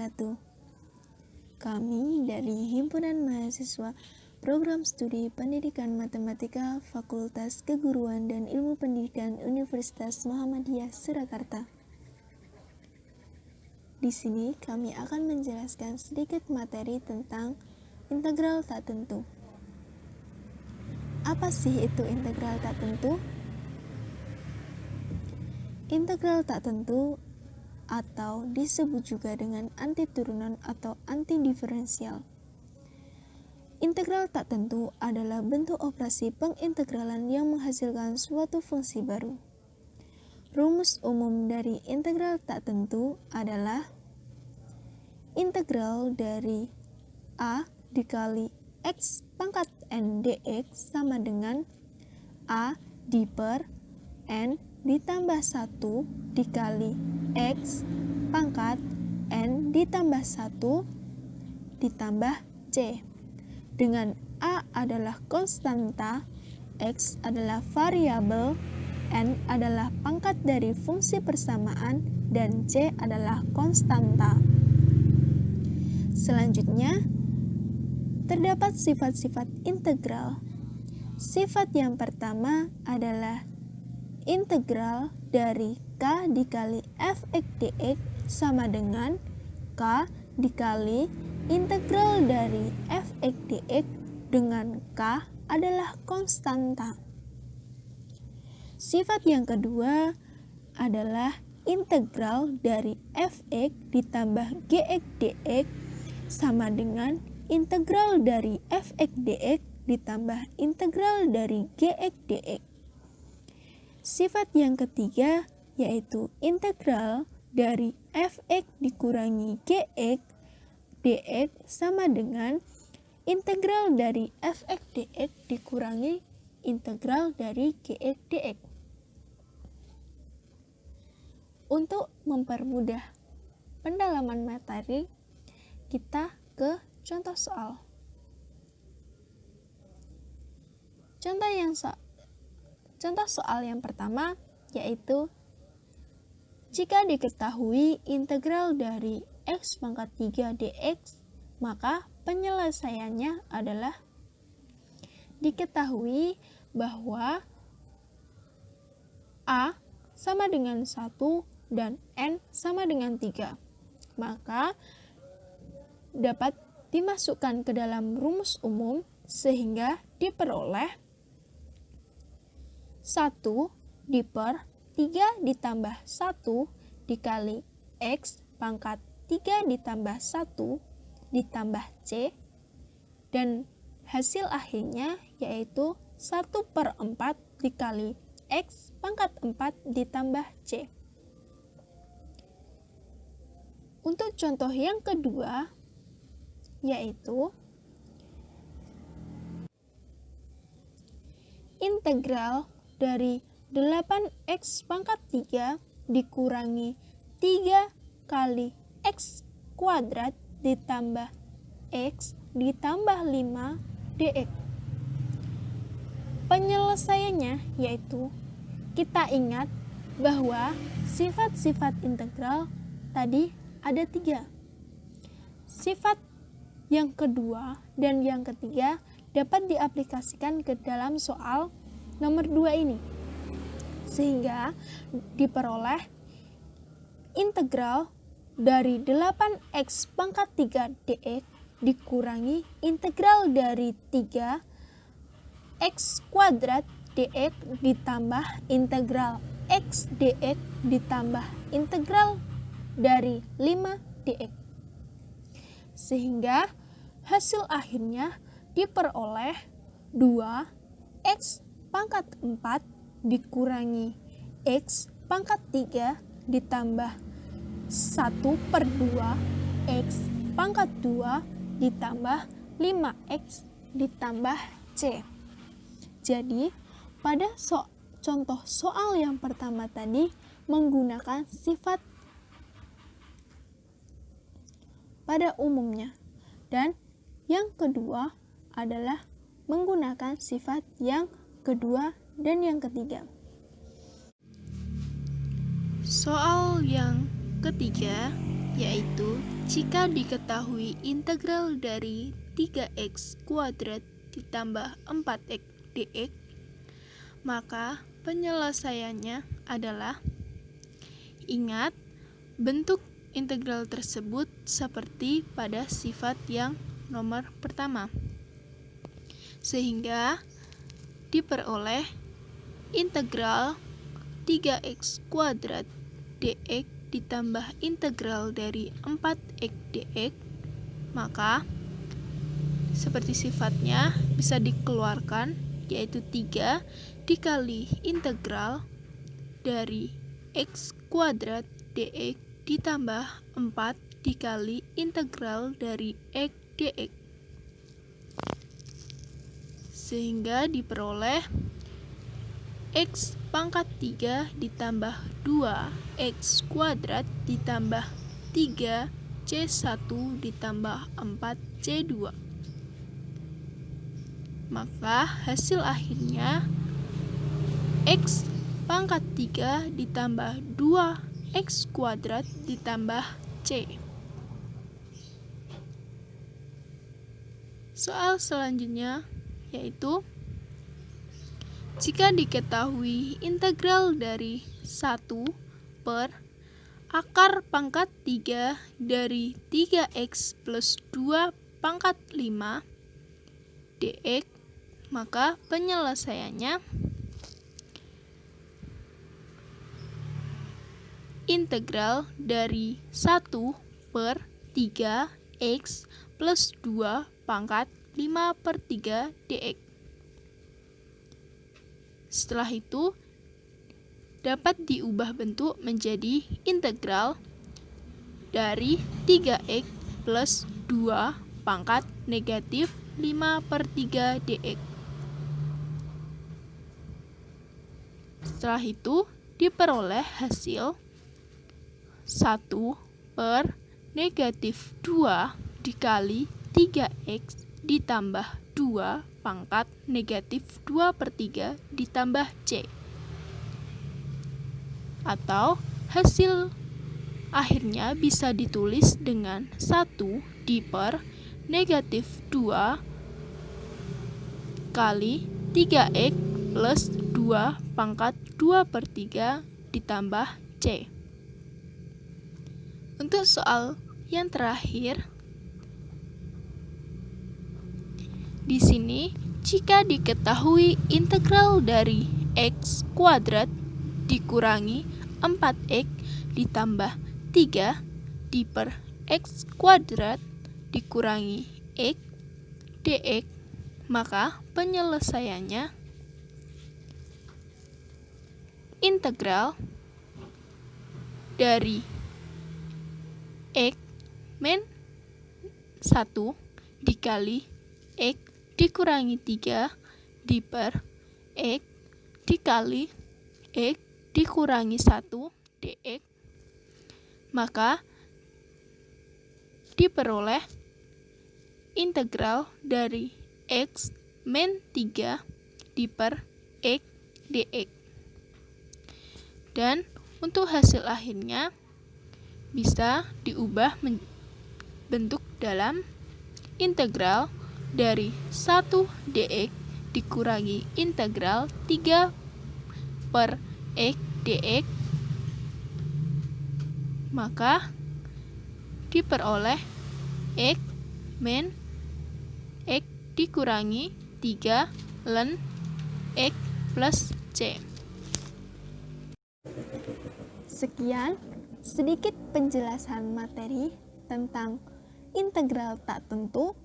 wabarakatuh. Kami dari Himpunan Mahasiswa Program Studi Pendidikan Matematika Fakultas Keguruan dan Ilmu Pendidikan Universitas Muhammadiyah Surakarta. Di sini kami akan menjelaskan sedikit materi tentang integral tak tentu. Apa sih itu integral tak tentu? Integral tak tentu atau disebut juga dengan antiturunan atau antidiferensial. Integral tak tentu adalah bentuk operasi pengintegralan yang menghasilkan suatu fungsi baru. Rumus umum dari integral tak tentu adalah integral dari A dikali X pangkat N dx sama dengan A diper N ditambah 1 dikali X pangkat N ditambah 1 ditambah C. Dengan A adalah konstanta, X adalah variabel, N adalah pangkat dari fungsi persamaan, dan C adalah konstanta. Selanjutnya, terdapat sifat-sifat integral. Sifat yang pertama adalah integral dari K dikali Fx dx sama dengan K dikali integral dari Fx dx dengan K adalah konstanta. Sifat yang kedua adalah integral dari Fx ditambah Gx dx sama dengan integral dari Fx dx ditambah integral dari Gx dx. Sifat yang ketiga yaitu integral dari Fx dikurangi Gx dx sama dengan integral dari Fx dx dikurangi integral dari Gx dx. Untuk mempermudah pendalaman materi, kita ke contoh soal. Contoh soal yang pertama yaitu jika diketahui integral dari X pangkat 3 dx, maka penyelesaiannya adalah diketahui bahwa A sama dengan 1 dan N sama dengan 3. Maka dapat dimasukkan ke dalam rumus umum sehingga diperoleh 1 diper 3 ditambah 1 dikali X pangkat 3 ditambah 1 ditambah C, dan hasil akhirnya yaitu 1/4 dikali X pangkat 4 ditambah C. Untuk contoh yang kedua yaitu integral dari 8x pangkat 3 dikurangi 3 kali x kuadrat ditambah x ditambah 5 dx. Penyelesaiannya yaitu kita ingat bahwa sifat-sifat integral tadi ada 3. Sifat yang kedua dan yang ketiga dapat diaplikasikan ke dalam soal nomor 2 ini, sehingga diperoleh integral dari 8x pangkat 3 dx dikurangi integral dari 3 x kuadrat dx ditambah integral x dx ditambah integral dari 5 dx. Sehingga hasil akhirnya diperoleh 2x pangkat 4 dikurangi x pangkat 3 ditambah 1/2 x pangkat 2 ditambah 5x ditambah C. Jadi pada contoh soal yang pertama tadi menggunakan sifat pada umumnya, dan yang kedua adalah menggunakan sifat yang kedua dan yang ketiga. Soal yang ketiga yaitu jika diketahui integral dari 3x kuadrat ditambah 4x dx, maka penyelesaiannya adalah, ingat, bentuk integral tersebut seperti pada sifat yang nomor pertama, sehingga diperoleh integral 3x kuadrat dx ditambah integral dari 4x dx, maka seperti sifatnya bisa dikeluarkan, yaitu 3 dikali integral dari x kuadrat dx ditambah 4 dikali integral dari x dx, sehingga diperoleh x pangkat 3 ditambah 2x kuadrat ditambah 3c1 ditambah 4c2. Maka hasil akhirnya x pangkat 3 ditambah 2x kuadrat ditambah c. Soal selanjutnya yaitu jika diketahui integral dari 1 per akar pangkat 3 dari 3x plus 2 pangkat 5 dx, maka penyelesaiannya integral dari 1 per 3x plus 2 pangkat 5 per 3 dx. Setelah itu, dapat diubah bentuk menjadi integral dari 3x plus 2 pangkat negatif 5 per 3 dx. Setelah itu, diperoleh hasil 1 per negatif 2 dikali 3x ditambah 2 pangkat negatif 2 per 3 ditambah c. Atau hasil akhirnya bisa ditulis dengan 1 di per negatif 2 kali 3x plus 2 pangkat 2 per 3 ditambah c. Untuk soal yang terakhir, di sini, jika diketahui integral dari x kuadrat dikurangi 4x ditambah 3 di per x kuadrat dikurangi x dx, maka penyelesaiannya integral dari x min 1 dikali x dikurangi 3 di per x dikali x dikurangi 1 dx, maka diperoleh integral dari x min 3 di per x dx. Dan untuk hasil akhirnya bisa diubah bentuk dalam integral dari 1 dx dikurangi integral 3 per x dx, maka diperoleh x min x dikurangi 3 ln x plus c. Sekian sedikit penjelasan materi tentang integral tak tentu.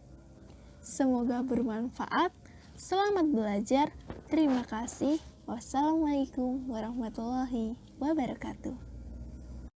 Semoga bermanfaat. Selamat belajar. Terima kasih. Wassalamualaikum warahmatullahi wabarakatuh.